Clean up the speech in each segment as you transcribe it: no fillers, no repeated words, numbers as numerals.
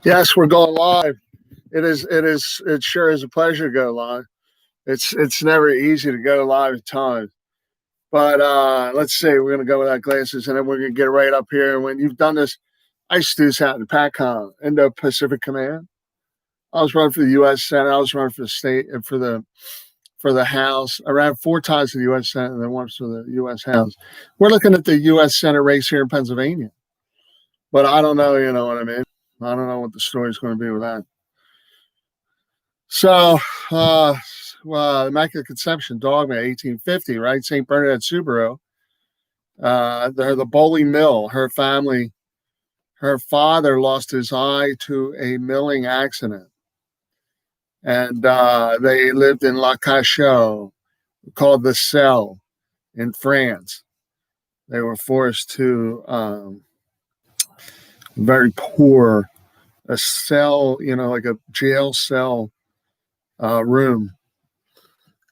Yes, we're going live. It sure is a pleasure to go live. It's never easy to go live at times. But let's see, we're gonna go without glasses and then we're gonna get right up here. When you've done this, I used to do this out in PACOM, Indo-Pacific Command. I was running for the US Senate, I was running for the state and for the House. I ran 4 times for the US Senate and then once for the US House. We're looking at the US Senate race here in Pennsylvania. But I don't know, you know what I mean? I don't know what the story's going to be with that. So, Immaculate Conception, Dogma, 1850, right? St. Bernadette Subaru. They're the Bowling Mill. Her family, her father lost his eye to a milling accident. And they lived in La Cachot, called the Cell in France. They were forced to very poor, a cell, like a jail cell room.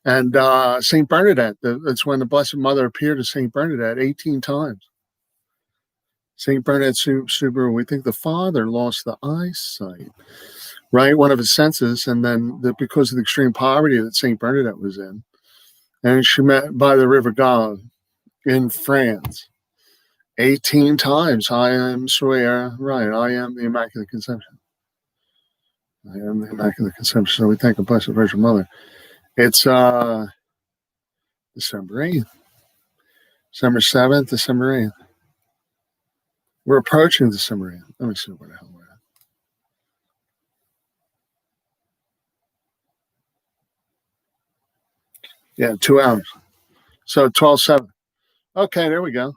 And St. Bernadette, that's when the Blessed Mother appeared to St. Bernadette 18 times. St. Bernadette Subaru, we think the father lost the eyesight, right? One of his senses. And then because of the extreme poverty that St. Bernadette was in, and she met by the River Gave in France 18 times. I am swear, right? I am the Immaculate Conception. I am the Immaculate Conception. So we thank the Blessed Virgin Mother. It's December 8th, December 7th, December 8th. We're approaching December 8th. Let me see where the hell we're at. Yeah, 2 hours. So 12/7. Okay, there we go.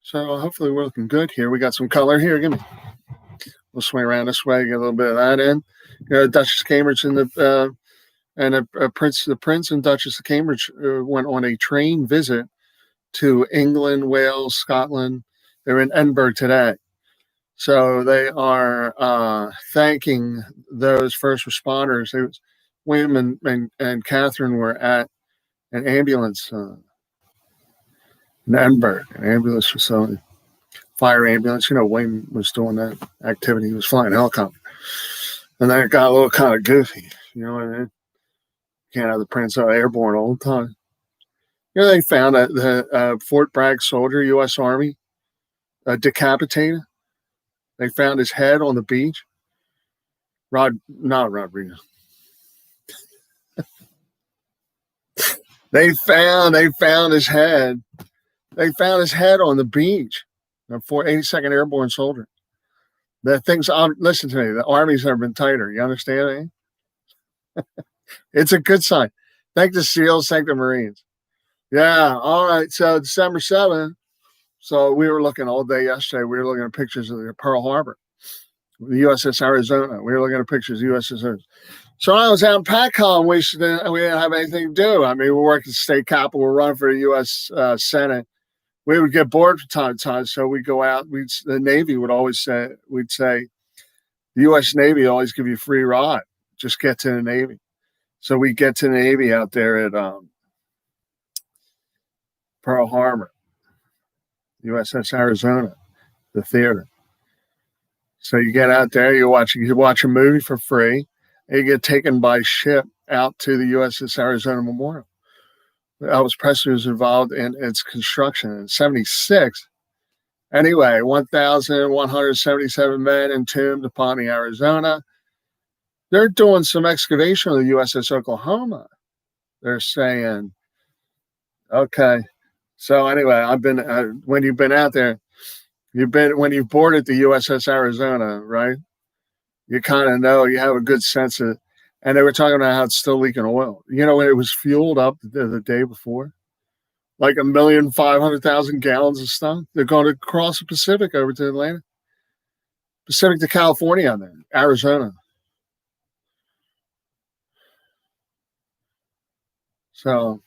So hopefully we're looking good here. We got some color here. Give me. We'll swing around this way, get a little bit of that in. Duchess of Cambridge and the Prince and Duchess of Cambridge went on a train visit to England, Wales, Scotland. They're in Edinburgh today. So they are thanking those first responders. William and Catherine were at an ambulance in Edinburgh, an ambulance facility, fire ambulance. William was doing that activity. He was flying a helicopter. And then it got a little kind of goofy. You know what I mean? Can't have the Prince airborne all the time. They found the Fort Bragg soldier, U.S. Army, decapitated. They found his head on the beach. Not Rodriguez. They found his head. They found his head on the beach. The 82nd Airborne soldier. The things. Listen to me. The Army's never been tighter. You understand? It's a good sign. Thank the SEALs. Thank the Marines. Yeah. All right. So December 7th. So we were looking all day yesterday. We were looking at pictures of the Pearl Harbor, the USS Arizona. We were looking at pictures of USS Arizona. So I was out in PACOM. We didn't have anything to do. I mean, we worked at the state capitol. We're running for the U.S. Senate. We would get bored from time to time, so we'd go out. The Navy would always say, the U.S. Navy always give you free ride. Just get to the Navy. So we get to the Navy out there at Pearl Harbor, USS Arizona, the theater. So you get out there, you watch a movie for free, and you get taken by ship out to the USS Arizona Memorial. Elvis Presley was involved in its construction in 1976. Anyway, 1,177 men entombed upon the Arizona. They're doing some excavation of the USS Oklahoma. They're saying, okay. So anyway, when you've been out there, when you've boarded the USS Arizona, right? You kind of know, you have a good sense of. And they were talking about how it's still leaking oil. When it was fueled up the day before, like 1,500,000 gallons of stuff. They're going to cross the Pacific over to Atlantic, Pacific to California, on there, Arizona. So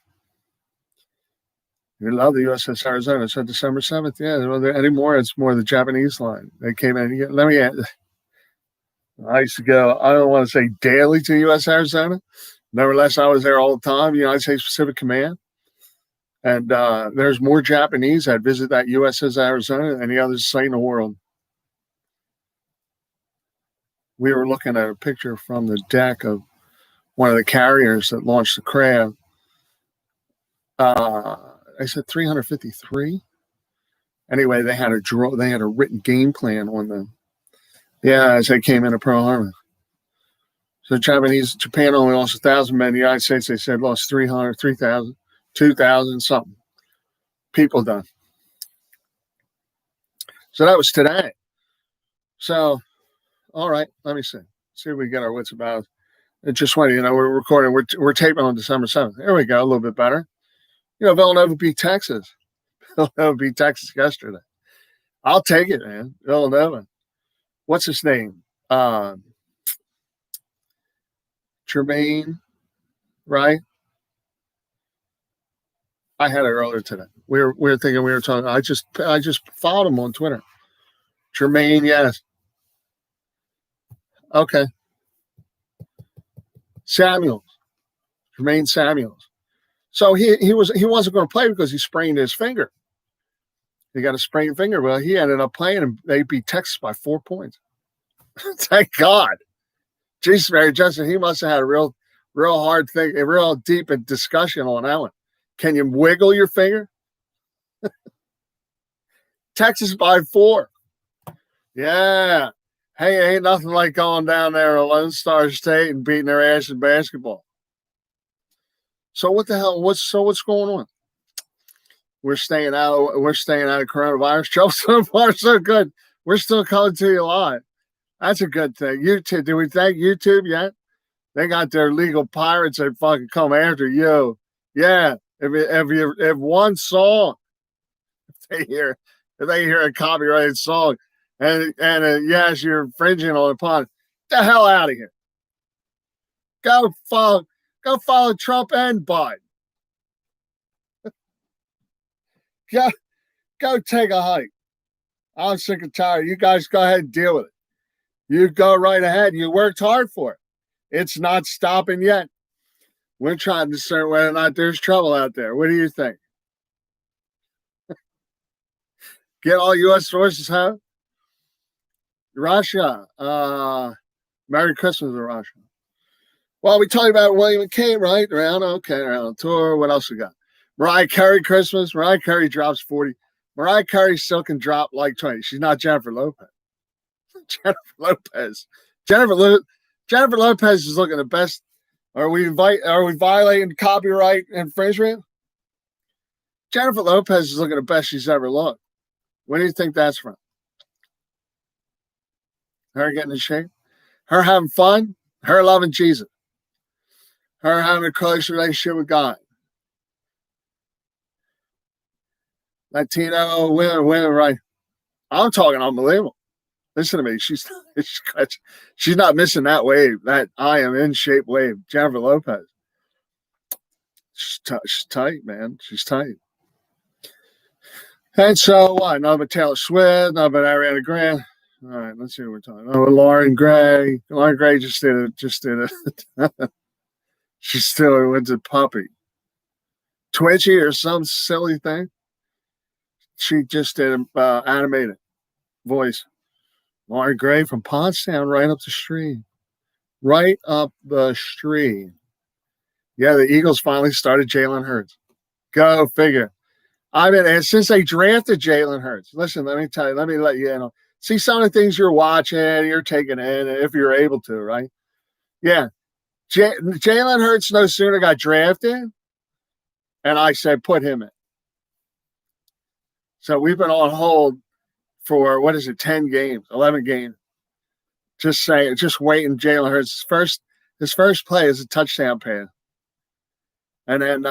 we love the USS Arizona. So December 7th, yeah. Anymore, it's more the Japanese line. They came in. I used to go, I don't want to say daily to U.S. Arizona. Nevertheless, I was there all the time, United States Pacific Command. And there's more Japanese that visit that USS Arizona than any other site in the world. we were looking at a picture from the deck of one of the carriers that launched the craft. I said 353. Anyway, they had a written game plan on them. Yeah, as they came into Pearl Harbor. So Japan only lost 1,000 men. The United States, they said, lost 300, 3,000, 2,000 something people done. So that was today. So, all right, let me see. See if we get our wits about. It just went, we're recording. We're taping on December 7th. There we go, a little bit better. Villanova beat Texas. Villanova beat Texas yesterday. I'll take it, man. Villanova. What's his name? Tremaine, right? I had it earlier today. We were thinking we were talking. I just followed him on Twitter. Tremaine, yes. Okay. Tremaine Samuels. So he wasn't going to play because he sprained his finger. He got a sprained finger. Well, he ended up playing, and they beat Texas by 4 points. Thank God. Jesus, Mary Justin, he must have had a real hard thing, a real deep discussion on that one. Can you wiggle your finger? Texas by 4. Yeah. Hey, ain't nothing like going down there to Lone Star State and beating their ass in basketball. So what the hell? What's going on? We're staying out of coronavirus. Joe, so far so good. We're still coming to you live. That's a good thing. YouTube, do we thank YouTube yet? They got their legal pirates that fucking come after you. Yeah. If one song, if they hear a copyrighted song, and yes, you're infringing on upon, the hell out of here. Go follow Trump and Biden. Go take a hike. I'm sick and tired. You guys go ahead and deal with it. You go right ahead. You worked hard for it. It's not stopping yet. We're trying to discern whether or not there's trouble out there. What do you think? Get all U.S. forces home? Russia. Merry Christmas to Russia. Well, we talked about William and Kate, right? Around on tour. What else we got? Mariah Carey Christmas. Mariah Carey drops 40. Mariah Carey still can drop like 20. She's not Jennifer Lopez. Jennifer Lopez is looking the best. Are we violating copyright infringement? Jennifer Lopez is looking the best she's ever looked. Where do you think that's from? Her getting in shape? Her having fun? Her loving Jesus? Her having a close relationship with God? Latino women, right? I'm talking unbelievable. Listen to me. She's not missing that wave, that I am in shape wave. Jennifer Lopez. She's tight, man. She's tight. And so what? Nothing but Taylor Swift, nothing but Ariana Grande. All right, let's see what we're talking about. Lauren Gray. Lauren Gray just did it. She still went to puppy. Twitchy or some silly thing. She just did an animated voice. Lauren Gray from Pottstown, right up the street. Right up the street. Yeah, the Eagles finally started Jalen Hurts. Go figure. I mean, since they drafted Jalen Hurts, listen, let me let you in. See some of the things you're watching, you're taking in, if you're able to, right? Yeah. Jalen Hurts no sooner got drafted, and I said, put him in. So we've been on hold for, 10 games, 11 games. Just waiting. Jalen Hurts, his first play is a touchdown pass. And then,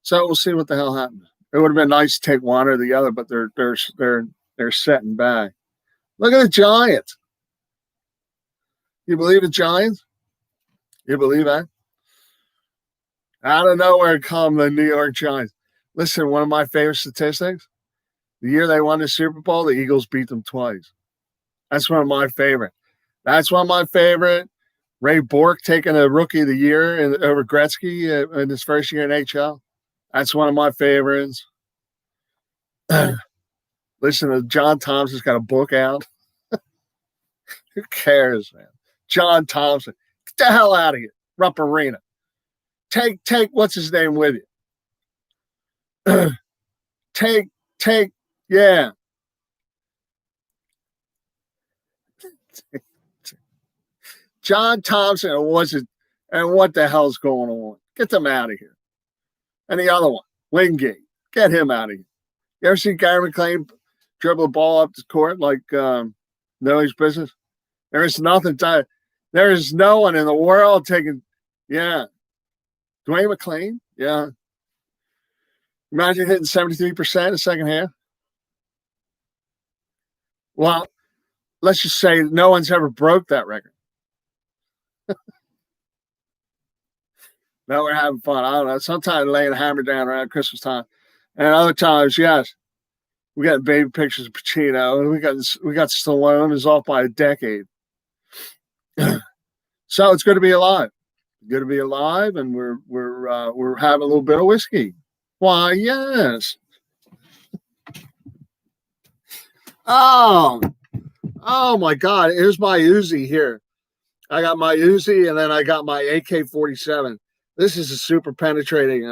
so we'll see what the hell happens. It would have been nice to take one or the other, but they're setting back. Look at the Giants. You believe the Giants? You believe that? Out of nowhere come the New York Giants. Listen, one of my favorite statistics, the year they won the Super Bowl, the Eagles beat them twice. That's one of my favorite. Ray Bork taking a Rookie of the Year over Gretzky in his first year in HL. That's one of my favorites. Listen, John Thompson's got a book out. Who cares, man? John Thompson. Get the hell out of here. Rump Arena. Take, what's his name with you? take, yeah. John Thompson, and what the hell's going on? Get them out of here. And the other one, Wingate. Get him out of here. You ever see Gary McLean dribble the ball up the court like nobody's business? There is nothing. There is no one in the world taking. Yeah, Dwayne McLean. Yeah, imagine hitting 73% in the second half. Well, let's just say no one's ever broke that record. No, we're having fun. I don't know. Sometimes laying a hammer down around Christmas time, and other times, yes, we got baby pictures of Pacino, and we got Stallone is off by a decade. So it's good to be alive. Good to be alive, and we're having a little bit of whiskey. Why, yes. Oh my God! Here's my Uzi here. I got my Uzi, and then I got my AK-47. This is a super penetrating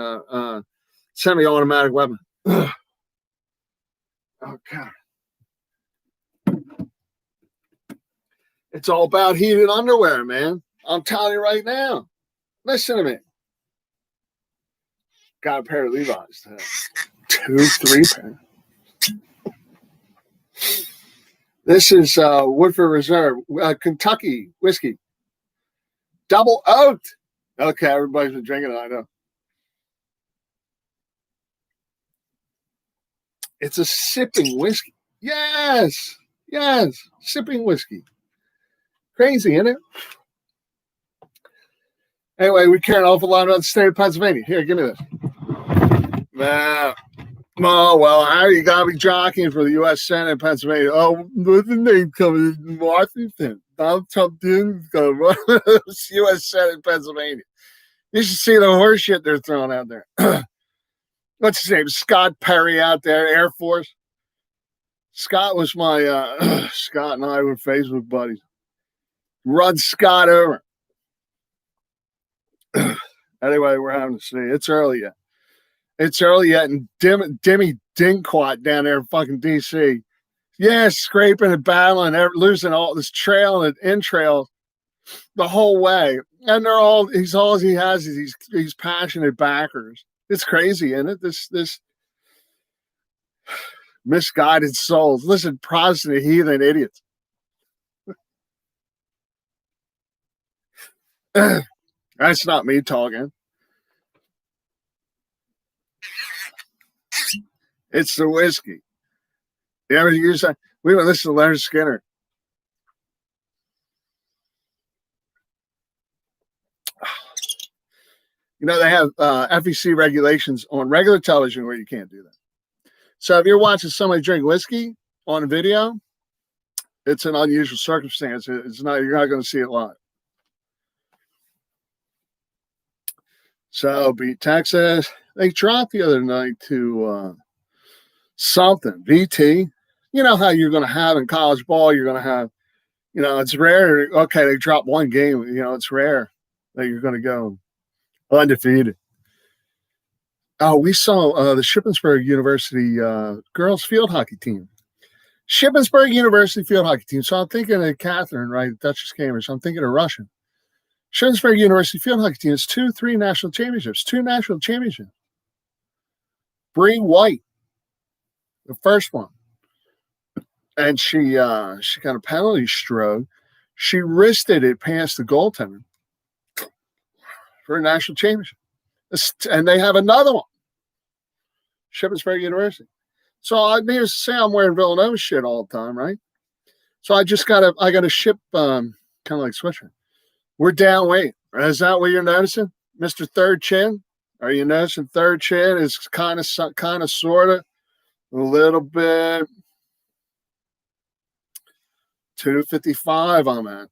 semi-automatic weapon. Okay. It's all about heated underwear, man. I'm telling you right now. Listen to me. Got a pair of Levi's. 2, 3 pair. This is Woodford Reserve, Kentucky whiskey. Double oaked. Okay, everybody's been drinking it, I know. It's a sipping whiskey. Yes. Sipping whiskey. Crazy, isn't it? Anyway, we care an awful lot about the state of Pennsylvania. Here, give me this. Oh, well, how you got to be jockeying for the U.S. Senate in Pennsylvania? Oh, what's the name coming? Washington. Donald Trump didn't go run the U.S. Senate in Pennsylvania. You should see the horse shit they're throwing out there. What's his name? Scott Perry out there, Air Force. Scott was my, Scott and I were Facebook buddies. Run Scott over. Anyway, we're having to see. It's early yet. And Demi Dinkwat down there in fucking D.C. Yeah, scraping and battling, losing all this trail and in trail the whole way. And all he has is these passionate backers. It's crazy, isn't it? This misguided souls. Listen, Protestant heathen idiots. That's not me talking. It's the whiskey. You ever use that? We would listen to Leonard Skinner. You know, they have FEC regulations on regular television where you can't do that. So if you're watching somebody drink whiskey on a video, it's an unusual circumstance. You're not going to see it live. So beat Texas. They dropped the other night to something, VT. You know how you're going to have in college ball, you're going to have, it's rare. Okay, they dropped one game. It's rare that you're going to go undefeated. Oh, we saw the Shippensburg University girls field hockey team. Shippensburg University field hockey team. So I'm thinking of Catherine, right? Duchess Cambridge. I'm thinking of Russian. Shippensburg University field hockey team has 2 national championships. Bree White, the first one. And she got a penalty stroke. She wristed it past the goaltender for a national championship. And they have another one. Shippensburg University. So I need to say I'm wearing Villanova shit all the time, right? So I got to ship kind of like sweatshirt. We're down weight. Is that what you're noticing, Mr. Third Chin? Are you noticing Third Chin is kind of sort of a little bit 255 on that.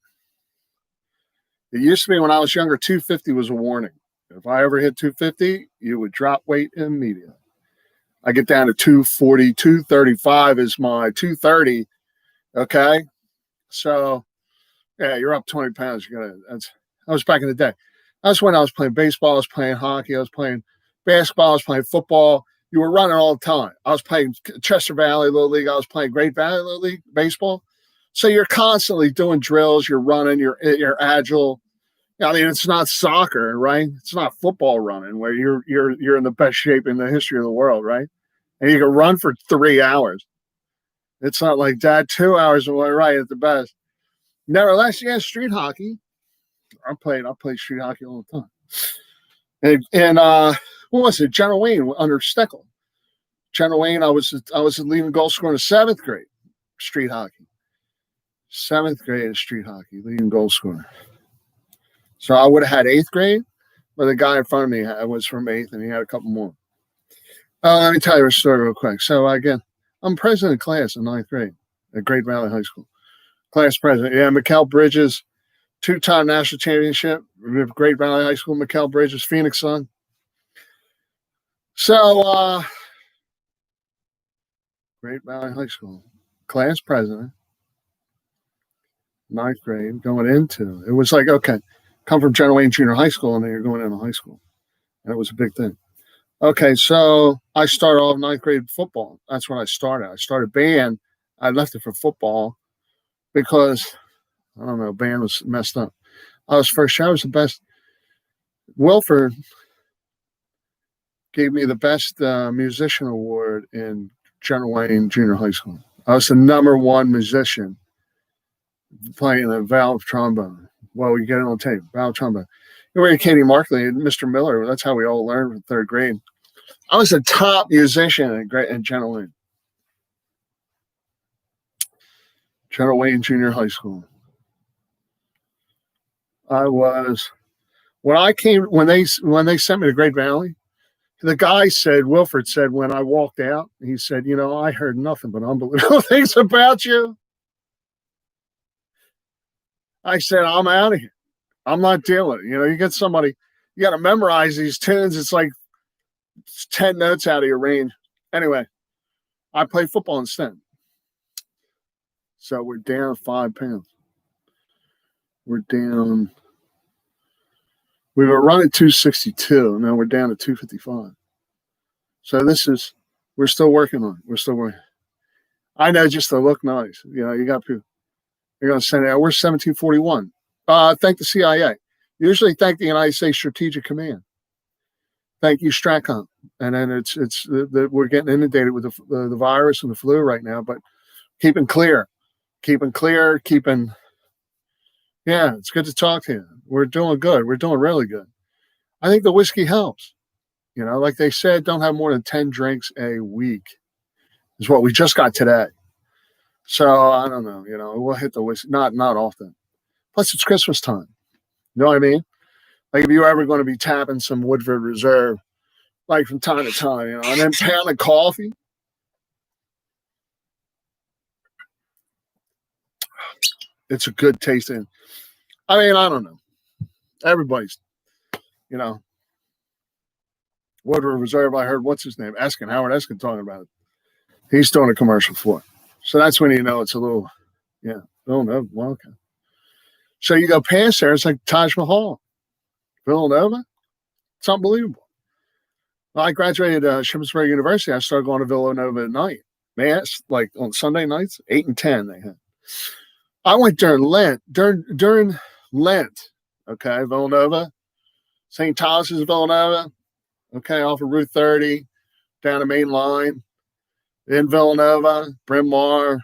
It used to be when I was younger, 250 was a warning. If I ever hit 250, you would drop weight immediately. I get down to 240, 235 is my 230. Okay. So Yeah, you're up 20 pounds. That was back in the day. That's when I was playing baseball, I was playing hockey, I was playing basketball, I was playing football. You were running all the time. I was playing Chester Valley Little League, I was playing Great Valley Little League baseball. So you're constantly doing drills, you're running, you're agile. I mean, it's not soccer, right? It's not football running where you're in the best shape in the history of the world, right? And you can run for 3 hours. It's not like that. 2 hours away, right at the best. Nevertheless, yeah, street hockey. I played street hockey all the time. And what was it? General Wayne under Steckel. General Wayne, I was the leading goal scorer in the 7th grade street hockey. 7th grade street hockey, leading goal scorer. So I would have had 8th grade, but the guy in front of me was from 8th, and he had a couple more. Let me tell you a story real quick. So again, I'm president of class in 9th grade at Great Valley High School. Class president. Yeah, Mikal Bridges, 2-time national championship with Great Valley High School. Mikal Bridges, Phoenix Sun. So Great Valley High School, class president, 9th grade, going into it was like, okay, come from General Wayne Junior High School, and then you're going into high school. And it was a big thing. Okay, so I started off 9th grade football. That's when I started. I started band. I left it for football because, I don't know, band was messed up. I was first year. I was the best. Wilford gave me the best musician award in General Wayne Junior High School. I was the #1 musician playing the valve trombone. Well, you get it on tape, valve trombone. We were Katie Markley and Mr. Miller. That's how we all learned in 3rd grade. I was the top musician in General Wayne. General Wayne Junior High School. I was when they sent me to Great Valley. The guy said, Wilford said, when I walked out, he said, I heard nothing but unbelievable things about you. I said, I'm out of here. I'm not dealing with it. You get somebody, you got to memorize these tunes. It's like 10 notes out of your range. Anyway, I played football instead. So we're down 5 pounds. We were running 262. Now we're down to 255. So we're still working on it. We're still working. I know, just to look nice. You got people. You're going to send it out. We're 1741. Thank the CIA. Usually thank the United States Strategic Command. Thank you, STRATCOM. And then we're getting inundated with the virus and the flu right now, but keeping clear. Yeah, it's good to talk to you. We're doing good. We're doing really good. I think the whiskey helps. Like they said, don't have more than 10 drinks a week is what we just got today. So I don't know, we'll hit the whiskey. Not often. Plus it's Christmas time. You know what I mean? Like if you're ever going to be tapping some Woodford Reserve, like from time to time, and then pounding coffee. It's a good tasting. I mean, I don't know. Everybody's, Woodford Reserve. I heard, what's his name? Howard Eskin talking about it. He's doing a commercial for it. So that's when it's a little, Villanova. Well, okay. So you go past there, it's like Taj Mahal. Villanova. It's unbelievable. Well, I graduated Shippensburg University. I started going to Villanova at night. Mass, like on Sunday nights, 8 and 10 they had. I went during Lent. During Lent, okay, Villanova. St. Thomas's Villanova, okay, off of Route 30, down the main line. In Villanova, Bryn Mawr,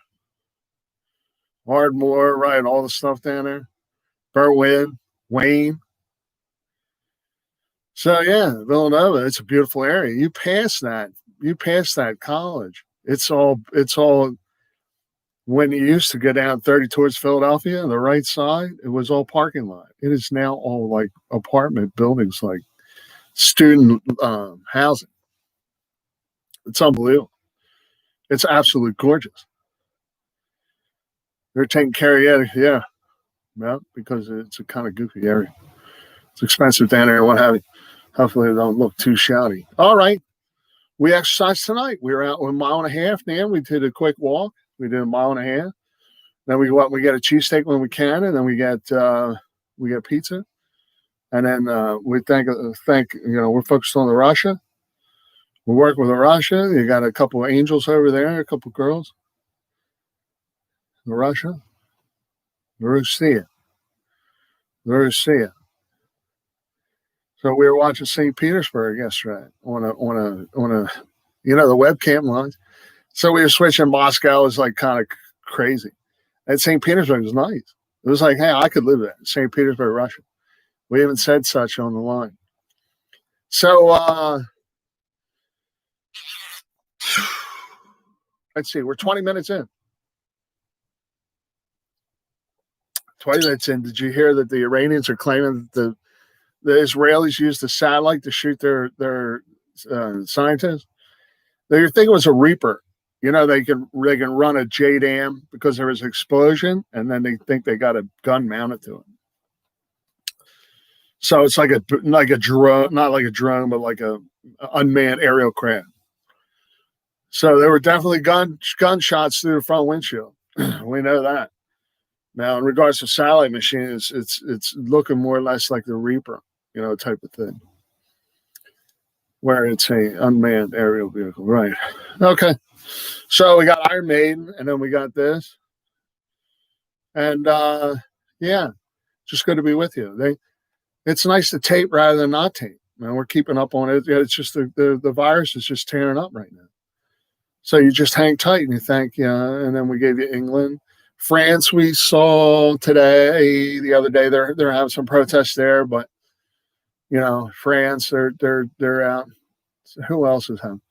Ardmore, right, all the stuff down there. Berwyn, Wayne. So yeah, Villanova, it's a beautiful area. You pass that college. It's all when you used to go down 30 towards Philadelphia on the right side, it was all parking lot. It is now all like apartment buildings, like student housing. It's unbelievable. It's absolutely gorgeous. They're taking care of you, yeah. Well, because it's a kind of goofy area. It's expensive down there and what have you. Hopefully it don't look too shouty. All right. We exercised tonight. We were out 1.5 miles, man. We did a quick walk. We did 1.5 miles. Then we go out and we get a cheesesteak when we can, and then we get pizza. And then we thank we're focused on the Russia. We work with the Russia. You got a couple of angels over there, a couple of girls. The Russia. Russia. Russia. So we were watching St. Petersburg yesterday on a the webcam lines. So we were switching. Moscow was like kind of crazy. And St. Petersburg was nice. It was like, hey, I could live there. St. Petersburg, Russia. We haven't said such on the line. So let's see. We're 20 minutes in. 20 minutes in. Did you hear that the Iranians are claiming that the Israelis used the satellite to shoot their scientists? They think it was a Reaper. They can run a JDAM because there was an explosion, and then they think they got a gun mounted to it. So it's like a drone, not like a drone, but like a unmanned aerial craft. So there were definitely gunshots through the front windshield. We know that. Now, in regards to satellite machines, it's looking more or less like the Reaper, type of thing, where it's a unmanned aerial vehicle. Right. Okay. So we got Iron Maiden, and then we got this. And just good to be with you. It's nice to tape rather than not tape. Man, we're keeping up on it. It's just the virus is just tearing up right now. So you just hang tight and you thank and then we gave you England. France we saw today, the other day, they're having some protests there, but France, they're out. So who else is having?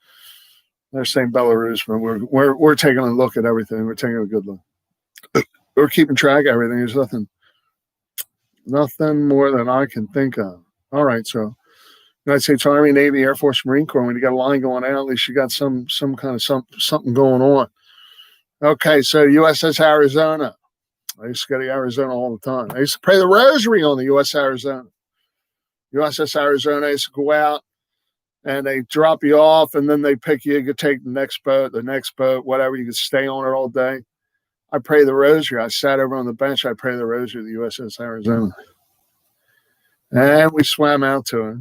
They're saying Belarus, but we're taking a look at everything. We're taking a good look. We're keeping track of everything. There's nothing more than I can think of. All right, so United States Army, Navy, Air Force, Marine Corps. When you got a line going out, at least you got some kind of something going on. Okay, so USS Arizona. I used to go to Arizona all the time. I used to pray the rosary on the USS Arizona. USS Arizona, I used to go out, and they drop you off, and then they pick you. You could take the next boat, whatever. You could stay on it all day. I pray the rosary. I sat over on the bench. I pray the rosary of the USS Arizona. And we swam out to it.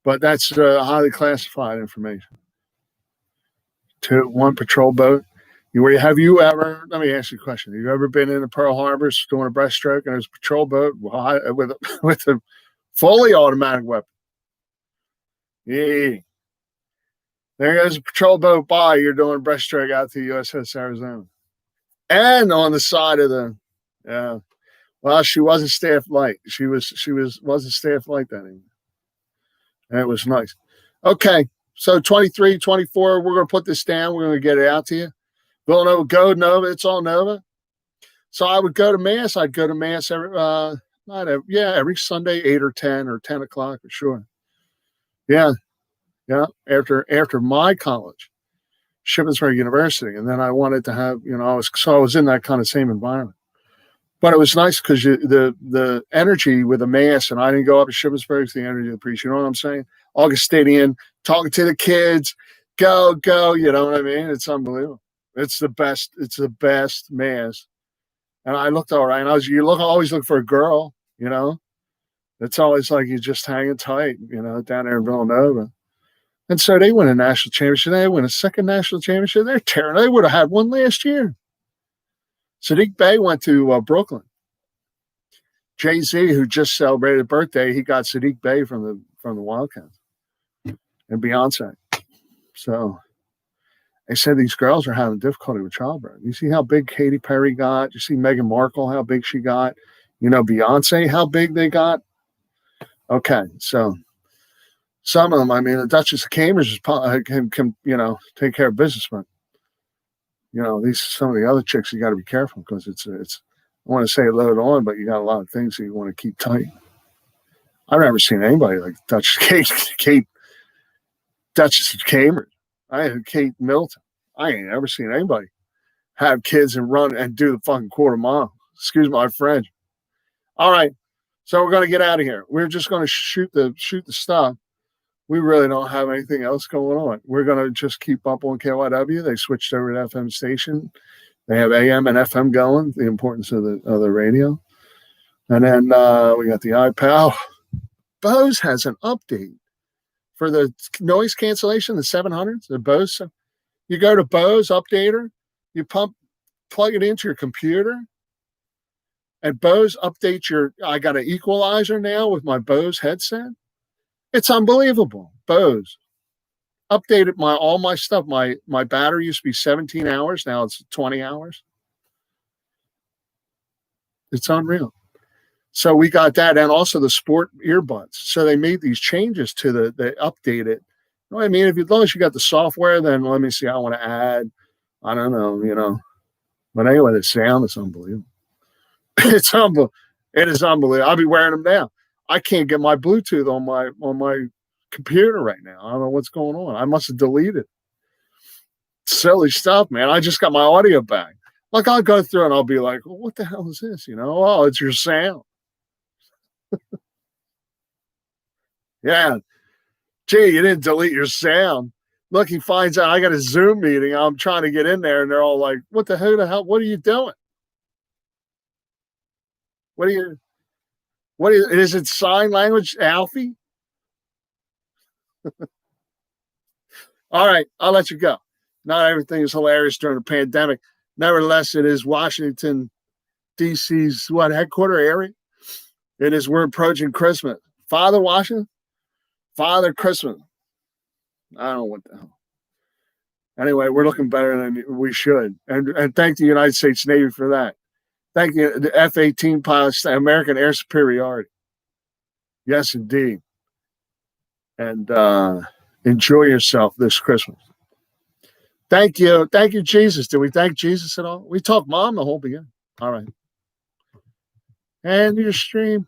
But that's highly classified information. One patrol boat. Have you ever, let me ask you a question. Have you ever been in Pearl Harbor doing a breaststroke and there's a patrol boat with a fully automatic weapon? Yeah. There goes a patrol boat by. You're doing a breaststroke out to USS Arizona. And on the side of she wasn't staff light. She wasn't staff light that evening. And it was nice. Okay, so 23, 24, we're going to put this down. We're going to get it out to you. Villanova, go Nova. It's all Nova. So I would go to Mass. I'd go to Mass every Sunday, 8 or 10 or 10 o'clock for sure. Yeah. After my college, Shippensburg University. And then I wanted to have, I was in that kind of same environment. But it was nice because the energy with the Mass, and I didn't go up to Shippensburg, it's the energy of the priest. You know what I'm saying? Augustinian, talking to the kids, go, you know what I mean? It's unbelievable. It's the best. It's the best Mass. And I looked all right. And always look for a girl, It's always like you're just hanging tight, down there in Villanova. And so they win a national championship. They win a second national championship. They're tearing. They would have had one last year. Sadiq Bey went to Brooklyn. Jay-Z, who just celebrated a birthday, he got Sadiq Bey from the Wildcats and Beyonce. So they said these girls are having difficulty with childbirth. You see how big Katy Perry got? You see Meghan Markle, how big she got? Beyonce, how big they got? Okay, so some of them, the Duchess of Cambridge can take care of business, but some of the other chicks, you got to be careful because it's. I want to say load on, but you got a lot of things that you want to keep tight. I've never seen anybody like Duchess of Cambridge. I had Kate Middleton. I ain't ever seen anybody have kids and run and do the fucking quarter mile. Excuse my French. All right, so we're going to get out of here. We're just going to shoot the stuff. We really don't have anything else going on. We're going to just keep up on KYW. They switched over to FM station. They have AM and FM going, the importance of the radio. And then we got the iPad. Bose has an update for the noise cancellation, the 700s, the Bose. You go to Bose Updater, you plug it into your computer, and Bose updates I got an equalizer now with my Bose headset. It's unbelievable. Bose updated all my stuff. My battery used to be 17 hours. Now it's 20 hours. It's unreal. So we got that, and also the sport earbuds. So they made these changes to they updated. You know what I mean? As long as you got the software, then let me see. I want to add. I don't know, But anyway, the sound is unbelievable. It's unbelievable. It is unbelievable. I'll be wearing them now. I can't get my Bluetooth on my computer right now. I don't know what's going on. I must have deleted. Silly stuff, man. I just got my audio back. Like I'll go through and I'll be like, well, what the hell is this? Oh, it's your sound. Yeah. Gee, you didn't delete your sound. Look, he finds out I got a Zoom meeting. I'm trying to get in there, and they're all like, what the hell? What are you doing? Is it sign language, Alfie? All right, I'll let you go. Not everything is hilarious during the pandemic. Nevertheless, it is Washington, D.C.'s headquarter area. We're approaching Christmas. Father Washington? Father Christmas. I don't know what the hell. Anyway, we're looking better than we should. And thank the United States Navy for that. Thank you, the F-18 pilots, American air superiority. Yes, indeed. And enjoy yourself this Christmas. Thank you. Thank you, Jesus. Did we thank Jesus at all? We talked Mom the whole beginning. All right. And your stream.